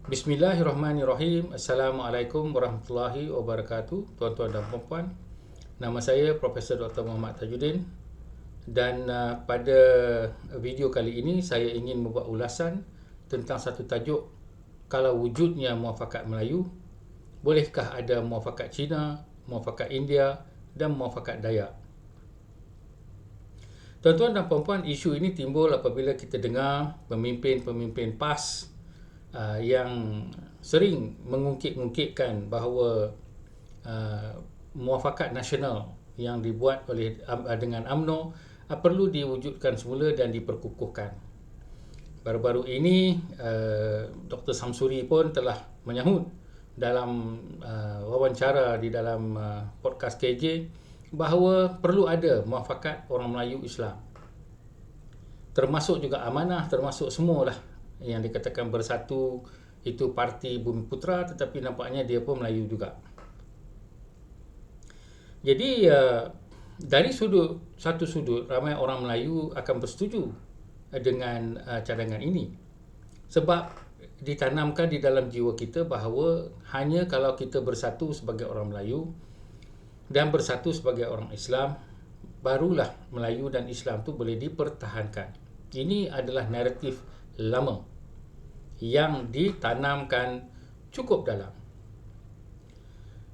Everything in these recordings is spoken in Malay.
Bismillahirrahmanirrahim. Assalamualaikum warahmatullahi wabarakatuh. Tuan-tuan dan puan-puan, nama saya Profesor Dr. Muhammad Tajuddin dan pada video kali ini saya ingin membuat ulasan tentang satu tajuk, kalau wujudnya muafakat Melayu, bolehkah ada muafakat Cina, muafakat India dan muafakat Dayak? Tuan-tuan dan puan-puan, isu ini timbul apabila kita dengar pemimpin-pemimpin PAS yang sering mengungkit-ungkitkan bahawa muafakat nasional yang dibuat oleh dengan UMNO perlu diwujudkan semula dan diperkukuhkan. Baru-baru ini Dr. Samsuri pun telah menyahut dalam wawancara di dalam podcast KJ bahawa perlu ada muafakat orang Melayu Islam, termasuk juga amanah, termasuk semualah yang dikatakan bersatu itu parti Bumi Putra, tetapi nampaknya dia pun Melayu juga. Jadi dari satu sudut ramai orang Melayu akan bersetuju dengan cadangan ini, sebab ditanamkan di dalam jiwa kita bahawa hanya kalau kita bersatu sebagai orang Melayu dan bersatu sebagai orang Islam, barulah Melayu dan Islam tu boleh dipertahankan. Ini adalah naratif lama yang ditanamkan cukup dalam.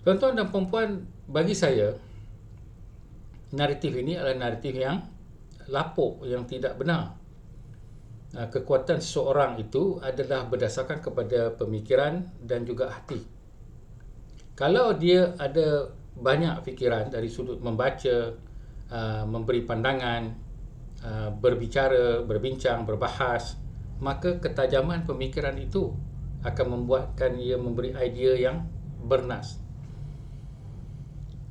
Tuan-tuan dan puan-puan, bagi saya naratif ini adalah naratif yang lapuk, yang tidak benar. Kekuatan seseorang itu adalah berdasarkan kepada pemikiran dan juga hati. Kalau dia ada banyak fikiran dari sudut membaca, memberi pandangan, berbicara, berbincang, berbahas, maka ketajaman pemikiran itu akan membuatkan ia memberi idea yang bernas.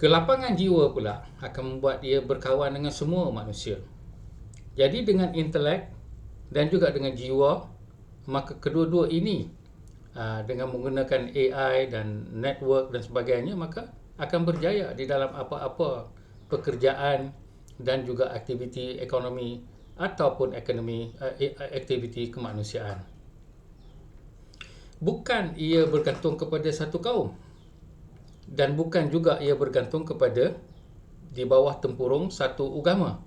Kelapangan jiwa pula akan membuat ia berkawan dengan semua manusia. Jadi dengan intelek dan juga dengan jiwa, maka kedua-dua ini dengan menggunakan AI dan network dan sebagainya, maka akan berjaya di dalam apa-apa pekerjaan dan juga aktiviti ekonomi ataupun aktiviti kemanusiaan. Bukan ia bergantung kepada satu kaum, dan bukan juga ia bergantung kepada di bawah tempurung satu agama.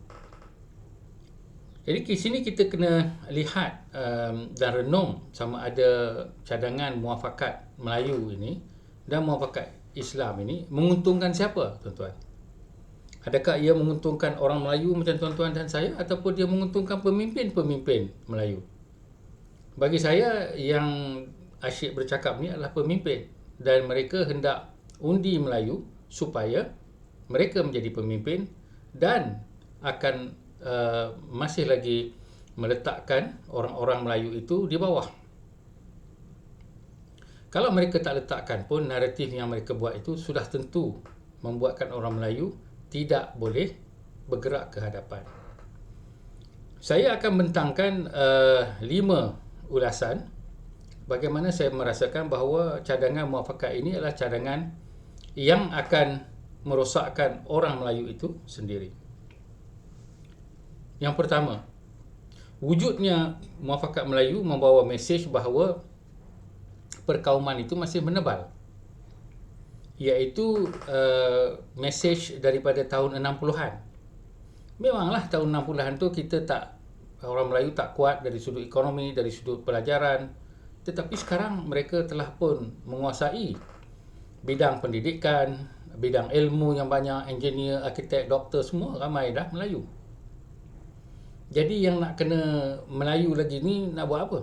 Jadi di sini kita kena lihat dan renung sama ada cadangan muafakat Melayu ini dan muafakat Islam ini menguntungkan siapa, tuan-tuan? Adakah ia menguntungkan orang Melayu macam tuan-tuan dan saya, ataupun dia menguntungkan pemimpin-pemimpin Melayu? Bagi saya, yang asyik bercakap ni adalah pemimpin, dan mereka hendak undi Melayu supaya mereka menjadi pemimpin dan akan masih lagi meletakkan orang-orang Melayu itu di bawah. Kalau mereka tak letakkan pun, naratif yang mereka buat itu sudah tentu membuatkan orang Melayu tidak boleh bergerak ke hadapan. Saya akan bentangkan 5 ulasan bagaimana saya merasakan bahawa cadangan muafakat ini adalah cadangan yang akan merosakkan orang Melayu itu sendiri. Yang pertama, wujudnya muafakat Melayu membawa mesej bahawa perkauman itu masih menebal, iaitu mesej daripada tahun 60-an. Memanglah tahun 60-an tu kita orang Melayu tak kuat dari sudut ekonomi, dari sudut pelajaran, tetapi sekarang mereka telah pun menguasai bidang pendidikan, bidang ilmu yang banyak, engineer, arkitek, doktor, semua ramai dah Melayu. Jadi yang nak kena Melayu lagi ni nak buat apa?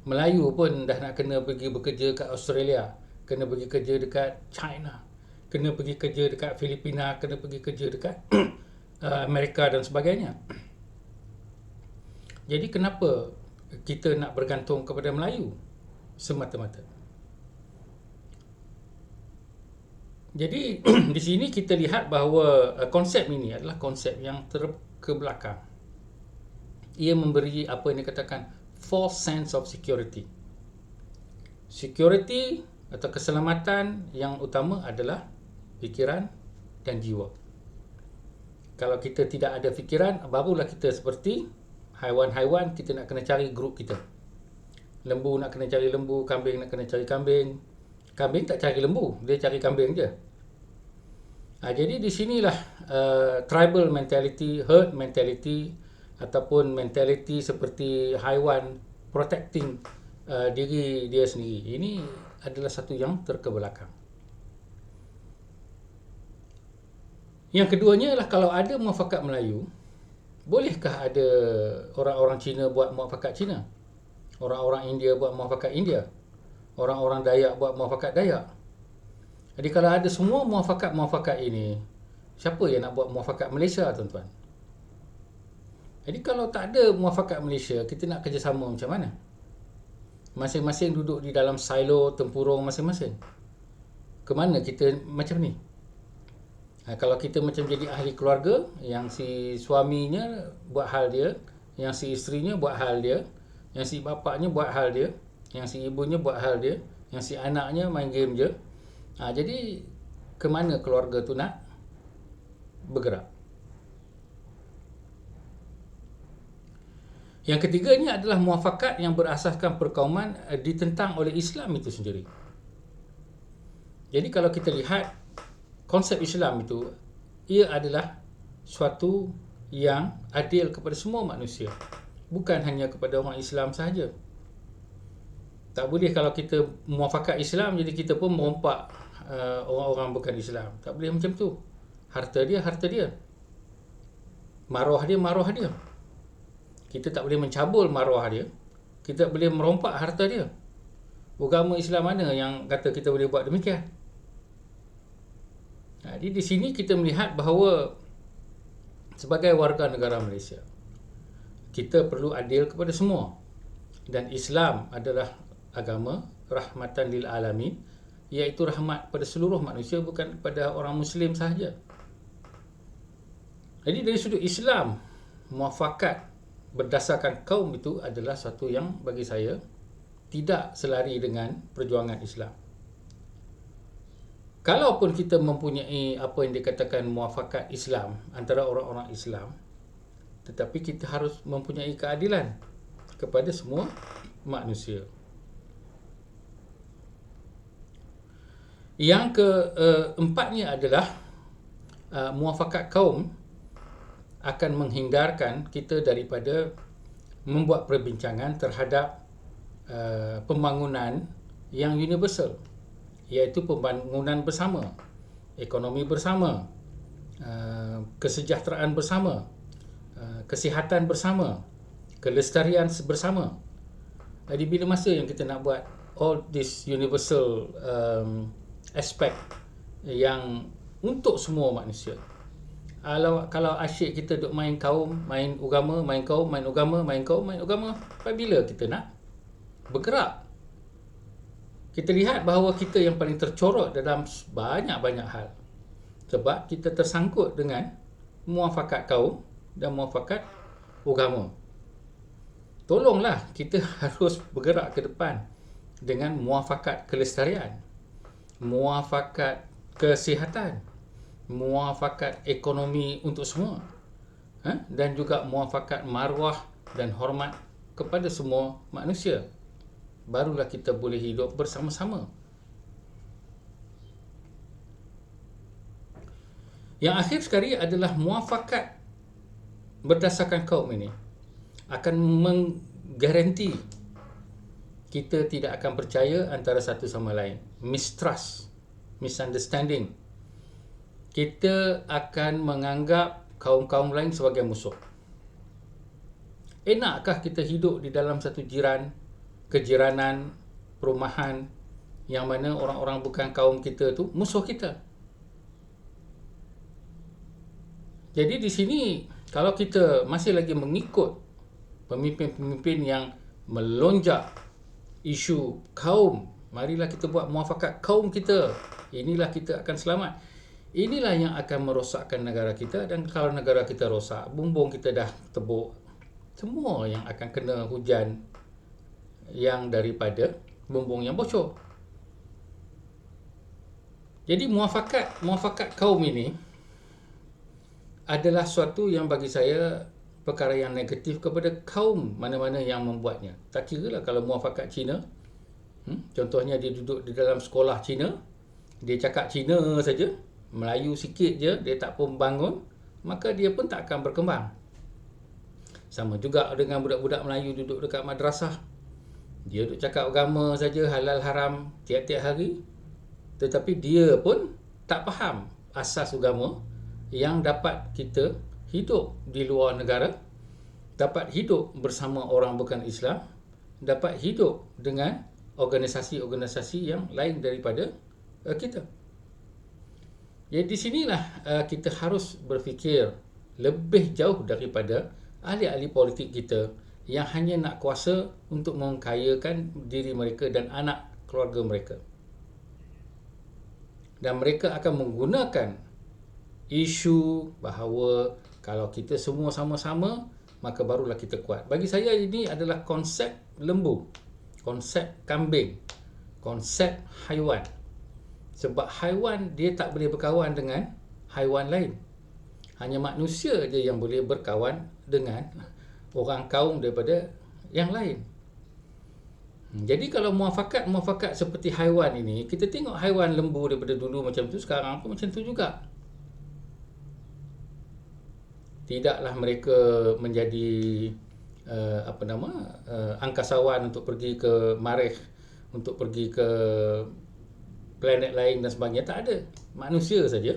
Melayu pun dah nak kena pergi bekerja kat Australia, kena pergi kerja dekat China, kena pergi kerja dekat Filipina, kena pergi kerja dekat Amerika dan sebagainya. Jadi kenapa kita nak bergantung kepada Melayu semata-mata? Jadi di sini kita lihat bahawa konsep ini adalah konsep yang terkebelakang. Ia memberi apa yang dikatakan false sense of security. Security atau keselamatan yang utama adalah fikiran dan jiwa. Kalau kita tidak ada fikiran, barulah kita seperti haiwan-haiwan, kita nak kena cari grup kita. Lembu nak kena cari lembu, kambing nak kena cari kambing. Kambing tak cari lembu, dia cari kambing je. Jadi di sinilah tribal mentality, herd mentality ataupun mentality seperti haiwan protecting diri dia sendiri. Ini adalah satu yang terkebelakang. Yang keduanya ialah kalau ada muafakat Melayu, bolehkah ada orang-orang Cina buat muafakat Cina? Orang-orang India buat muafakat India? Orang-orang Dayak buat muafakat Dayak? Jadi kalau ada semua muafakat-muafakat ini, siapa yang nak buat muafakat Malaysia, tuan-tuan? Jadi kalau tak ada muafakat Malaysia, kita nak kerjasama macam mana? Masing-masing duduk di dalam silo tempurung masing-masing. Ke mana kita macam ni? Kalau kita macam jadi ahli keluarga, yang si suaminya buat hal dia, yang si isterinya buat hal dia, yang si bapaknya buat hal dia, yang si ibunya buat hal dia, yang si anaknya main game je. Jadi ke mana keluarga tu nak bergerak? Yang ketiganya adalah muafakat yang berasaskan perkauman ditentang oleh Islam itu sendiri. Jadi kalau kita lihat konsep Islam itu, ia adalah suatu yang adil kepada semua manusia, bukan hanya kepada orang Islam sahaja. Tak boleh kalau kita muafakat Islam, jadi kita pun merompak orang-orang bukan Islam. Tak boleh macam tu. Harta dia, harta dia. Maruah dia, maruah dia. Kita tak boleh mencabul maruah dia. Kita boleh merompak harta dia. Agama Islam mana yang kata kita boleh buat demikian? Jadi di sini kita melihat bahawa sebagai warga negara Malaysia, kita perlu adil kepada semua. Dan Islam adalah agama rahmatan lil alamin, iaitu rahmat pada seluruh manusia, bukan kepada orang Muslim sahaja. Jadi dari sudut Islam, muafakat berdasarkan kaum itu adalah satu yang bagi saya tidak selari dengan perjuangan Islam. Kalaupun kita mempunyai apa yang dikatakan muafakat Islam antara orang-orang Islam, tetapi kita harus mempunyai keadilan kepada semua manusia. Yang keempatnya adalah muafakat kaum akan menghindarkan kita daripada membuat perbincangan terhadap pembangunan yang universal, iaitu pembangunan bersama, ekonomi bersama, kesejahteraan bersama, kesihatan bersama, kelestarian bersama. Jadi bila masa yang kita nak buat all this universal aspect yang untuk semua manusia, kalau asyik kita duk main kaum, main agama, main kaum, main agama, main kaum, main agama, sampai bila kita nak bergerak? Kita lihat bahawa kita yang paling tercorot dalam banyak-banyak hal, sebab kita tersangkut dengan muafakat kaum dan muafakat agama. Tolonglah kita harus bergerak ke depan dengan muafakat kelestarian, muafakat kesihatan, muafakat ekonomi untuk semua, dan juga muafakat maruah dan hormat kepada semua manusia. Barulah kita boleh hidup bersama-sama. Yang akhir sekali adalah muafakat berdasarkan kaum ini akan menggaranti kita tidak akan percaya antara satu sama lain. Mistrust, misunderstanding. Kita akan menganggap kaum-kaum lain sebagai musuh. Enakkah kita hidup di dalam satu kejiranan, perumahan yang mana orang-orang bukan kaum kita tu musuh kita? Jadi di sini kalau kita masih lagi mengikut pemimpin-pemimpin yang melonjak isu kaum, marilah kita buat muafakat kaum kita, inilah kita akan selamat. Inilah yang akan merosakkan negara kita, dan kalau negara kita rosak, bumbung kita dah tebuk, semua yang akan kena hujan yang daripada bumbung yang bocor. Jadi muafakat kaum ini adalah suatu yang bagi saya perkara yang negatif kepada kaum mana-mana yang membuatnya. Tak kira lah kalau muafakat Cina, contohnya dia duduk di dalam sekolah Cina, dia cakap Cina saja, Melayu sikit je, dia tak pun bangun, maka dia pun tak akan berkembang. Sama juga dengan budak-budak Melayu duduk dekat madrasah, dia duduk cakap agama saja, halal haram tiap-tiap hari, tetapi dia pun tak faham asas agama yang dapat kita hidup di luar negara, dapat hidup bersama orang bukan Islam, dapat hidup dengan organisasi-organisasi yang lain daripada kita. Jadi di sinilah kita harus berfikir lebih jauh daripada ahli-ahli politik kita yang hanya nak kuasa untuk mengkayakan diri mereka dan anak keluarga mereka. Dan mereka akan menggunakan isu bahawa kalau kita semua sama-sama, maka barulah kita kuat. Bagi saya ini adalah konsep lembu, konsep kambing, konsep haiwan. Sebab haiwan dia tak boleh berkawan dengan haiwan lain. Hanya manusia je yang boleh berkawan dengan orang kaum daripada yang lain. Jadi kalau muafakat seperti haiwan ini, kita tengok haiwan lembu daripada dulu macam tu, sekarang pun macam tu juga. Tidaklah mereka menjadi angkasawan untuk pergi ke Marikh, untuk pergi ke planet lain dan sebagainya. Tak ada. Manusia saja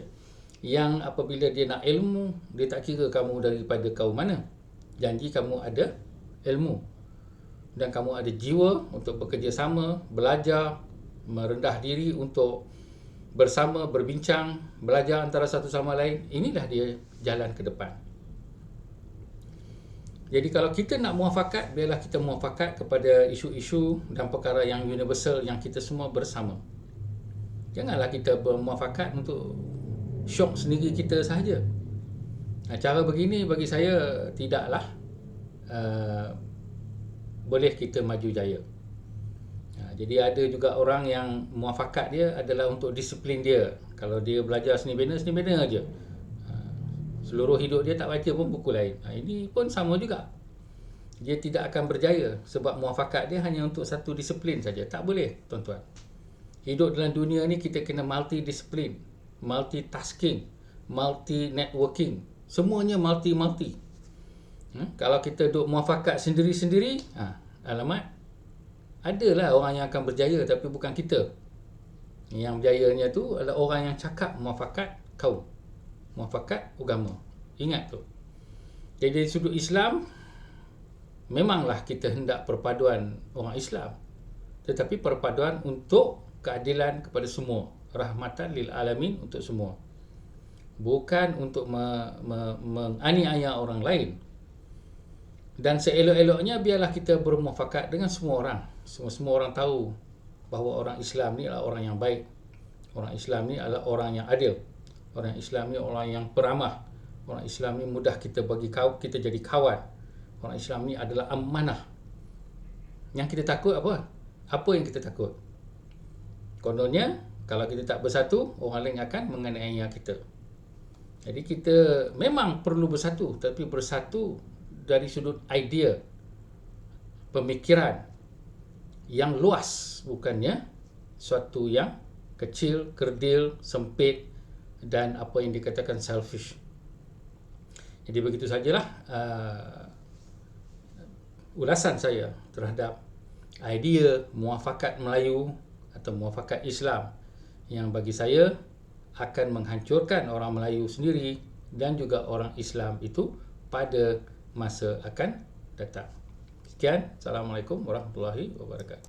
yang apabila dia nak ilmu, dia tak kira kamu daripada kaum mana, janji kamu ada ilmu dan kamu ada jiwa untuk bekerjasama, belajar, merendah diri untuk bersama, berbincang, belajar antara satu sama lain. Inilah dia jalan ke depan. Jadi kalau kita nak muafakat, biarlah kita muafakat kepada isu-isu dan perkara yang universal yang kita semua bersama. Janganlah kita bermuafakat untuk syok sendiri kita sahaja. Cara begini bagi saya tidaklah boleh kita maju jaya. Jadi ada juga orang yang muafakat dia adalah untuk disiplin dia. Kalau dia belajar seni bina aja. Seluruh hidup dia tak baca pun buku lain. Ini pun sama juga. Dia tidak akan berjaya sebab muafakat dia hanya untuk satu disiplin saja. Tak boleh, tuan-tuan. Hidup dalam dunia ni kita kena multidisiplin, multitasking, multi-networking. Semuanya multi-multi. Kalau kita duk muafakat sendiri-sendiri, alamat, adalah orang yang akan berjaya tapi bukan kita. Yang berjayanya tu adalah orang yang cakap muafakat kaum, muafakat agama. Ingat tu. Jadi dari sudut Islam, memanglah kita hendak perpaduan orang Islam, tetapi perpaduan untuk keadilan kepada semua, rahmatan lil alamin untuk semua, bukan untuk menganiaya orang lain. Dan seelok-eloknya biarlah kita bermuafakat dengan semua orang. Semua orang tahu bahawa orang Islam ni adalah orang yang baik, orang Islam ni adalah orang yang adil, orang Islam ni orang yang peramah, orang Islam ni mudah kita kita jadi kawan, orang Islam ni adalah amanah. Yang kita takut apa? Apa yang kita takut? Kononnya, kalau kita tak bersatu, orang lain akan menganiaya kita. Jadi kita memang perlu bersatu, tapi bersatu dari sudut idea, pemikiran yang luas, bukannya suatu yang kecil, kerdil, sempit dan apa yang dikatakan selfish. Jadi begitu sajalah ulasan saya terhadap idea muafakat Melayu atau muafakat Islam yang bagi saya akan menghancurkan orang Melayu sendiri dan juga orang Islam itu pada masa akan datang. Sekian. Assalamualaikum warahmatullahi wabarakatuh.